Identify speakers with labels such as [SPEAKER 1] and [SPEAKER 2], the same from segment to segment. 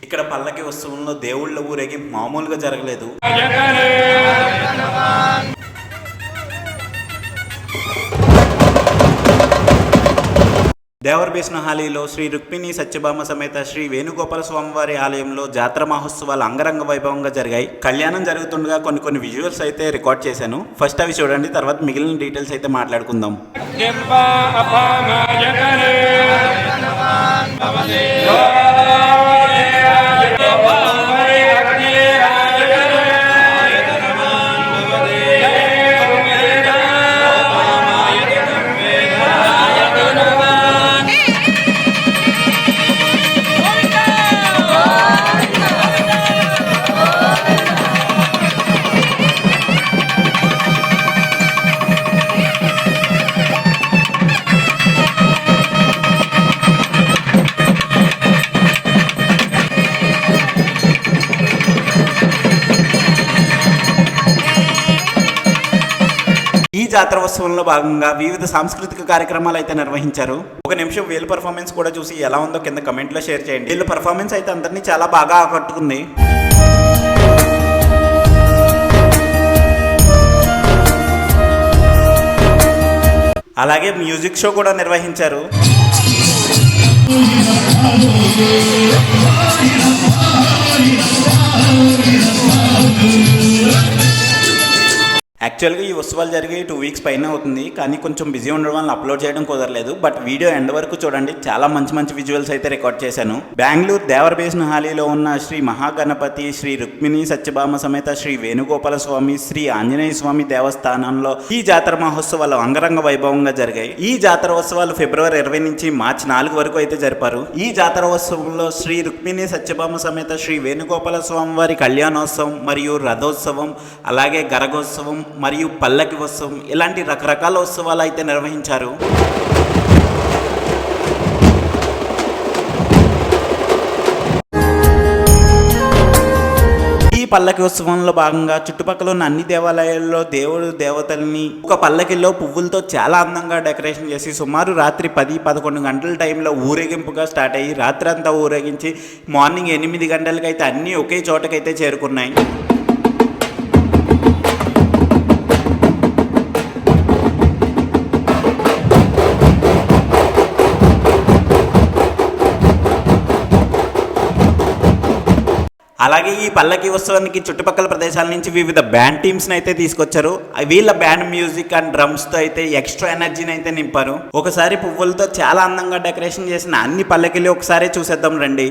[SPEAKER 1] ఇక్కడ పల్లకి ఉత్సవంలో దేవుళ్ళ ఊరేగింపు మామూలుగా జరగలేదు. దేవరబేస్నహాలీలో శ్రీ రుక్మిణి సత్యభామ సమేత శ్రీ వేణుగోపాల స్వామివారి ఆలయంలో జాతర మహోత్సవాలు అంగరంగ వైభవంగా జరిగాయి. కళ్యాణం జరుగుతుండగా కొన్ని విజువల్స్ అయితే రికార్డ్ చేశాను. ఫస్ట్ అవి చూడండి, తర్వాత మిగిలిన డీటెయిల్స్ అయితే మాట్లాడుకుందాం. ఈ జాతర ఉత్సవంలో భాగంగా వివిధ సాంస్కృతిక కార్యక్రమాలు అయితే నిర్వహించారు. ఒక నిమిషం వీళ్ళ పర్ఫార్మెన్స్ కూడా చూసి ఎలా ఉందో కింద కమెంట్లో షేర్ చేయండి. వీళ్ళ పర్ఫార్మెన్స్ అయితే అందరినీ చాలా బాగా ఆకట్టుకుంది. అలాగే మ్యూజిక్ షో కూడా నిర్వహించారు. యాక్చువల్గా ఈ ఉత్సవాలు జరిగి 2 వీక్స్ పైన అవుతుంది, కానీ కొంచెం బిజీ ఉండడం వల్ల అప్లోడ్ చేయడం కుదరలేదు. బట్ వీడియో ఎండ్ వరకు చూడండి, చాలా మంచి విజువల్స్ అయితే రికార్డ్ చేశాను. బెంగళూరు దేవరబేస్నహాలీలో ఉన్న శ్రీ మహాగణపతి శ్రీ రుక్మిణి సత్యభామ సమేత శ్రీ వేణుగోపాల స్వామి శ్రీ ఆంజనేయ స్వామి దేవస్థానంలో ఈ జాతర మహోత్సవాలు అంగరంగ వైభవంగా జరిగాయి. ఈ జాతర ఉత్సవాలు ఫిబ్రవరి 20 నుంచి మార్చి 4 వరకు అయితే జరిపారు. ఈ జాతర ఉత్సవంలో శ్రీ రుక్మిణి సత్యభామ సమేత శ్రీ వేణుగోపాల స్వామి వారి కళ్యాణోత్సవం మరియు రథోత్సవం, అలాగే గరగోత్సవం మరియు పల్లకి ఉత్సవం ఇలాంటి రకరకాల ఉత్సవాలు అయితే నిర్వహించారు. ఈ పల్లకి ఉత్సవంలో భాగంగా చుట్టుపక్కల ఉన్న అన్ని దేవాలయాల్లో దేవుడు దేవతల్ని ఒక పల్లకిలో పువ్వులతో చాలా అందంగా డెకరేషన్ చేసి సుమారు రాత్రి 10-11 గంటల టైంలో ఊరేగింపుగా స్టార్ట్ అయ్యి రాత్రి అంతా ఊరేగించి మార్నింగ్ 8 గంటలకైతే అన్నీ ఒకే చోటకైతే చేరుకున్నాయి. అలాగే ఈ పల్లకి ఉత్సవానికి చుట్టుపక్కల ప్రదేశాల నుంచి వివిధ బ్యాండ్ టీమ్స్ని అయితే తీసుకొచ్చారు. వీళ్ళ బ్యాండ్ మ్యూజిక్ అండ్ డ్రమ్స్తో అయితే ఎక్స్ట్రా ఎనర్జీని అయితే నింపారు. ఒకసారి పువ్వులతో చాలా అందంగా డెకరేషన్ చేసిన అన్ని పల్లకిలు ఒకసారి చూసేద్దాం రండి.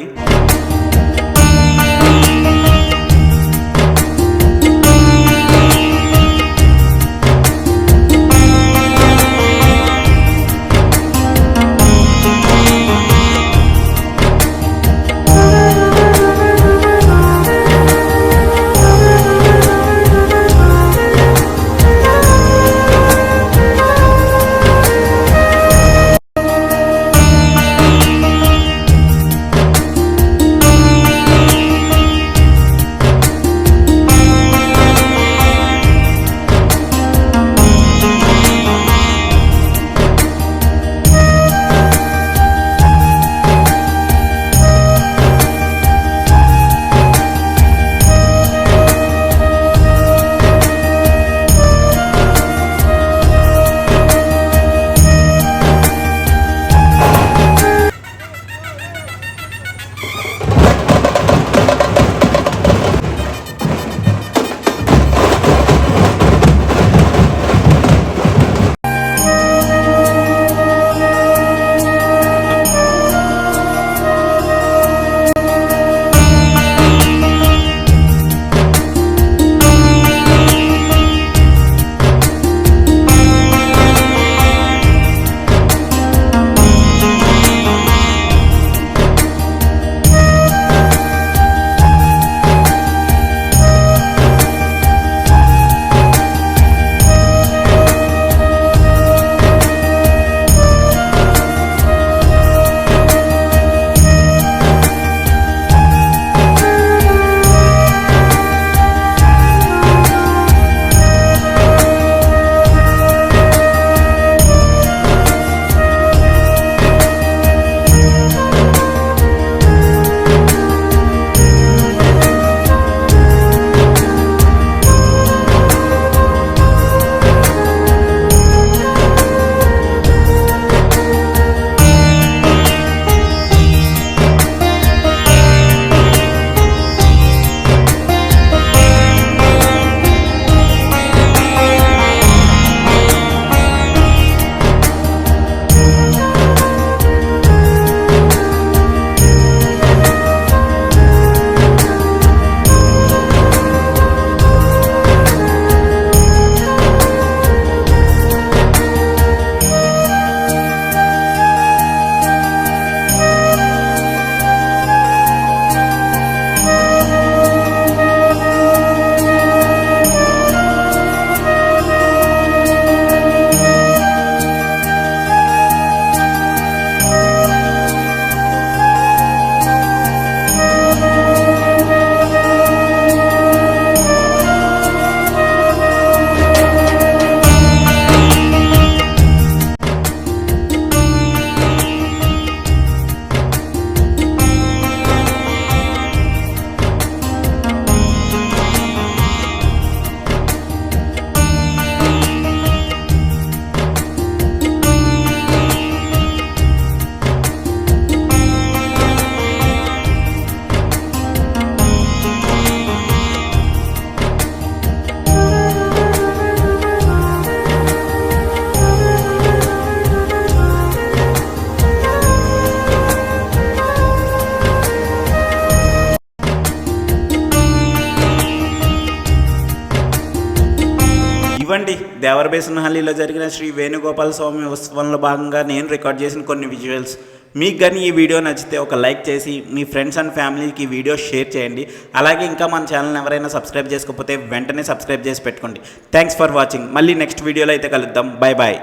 [SPEAKER 1] దేవరబేసనహల్లిలో జరిగిన శ్రీ వేణుగోపాల స్వామి ఉత్సవంలో భాగంగా నేను రికార్డ్ చేసిన కొన్ని విజువల్స్. మీకు కానీ ఈ వీడియో నచ్చితే ఒక లైక్ చేసి మీ ఫ్రెండ్స్ అండ్ ఫ్యామిలీకి ఈ వీడియో షేర్ చేయండి. అలాగే ఇంకా మన ఛానల్ ఎవరైనా సబ్స్క్రైబ్ చేసుకోకపోతే వెంటనే సబ్స్క్రైబ్ చేసి పెట్టుకోండి. Thanks for watching. మళ్ళీ నెక్స్ట్ వీడియోలో అయితే కలుద్దాం. Bye bye.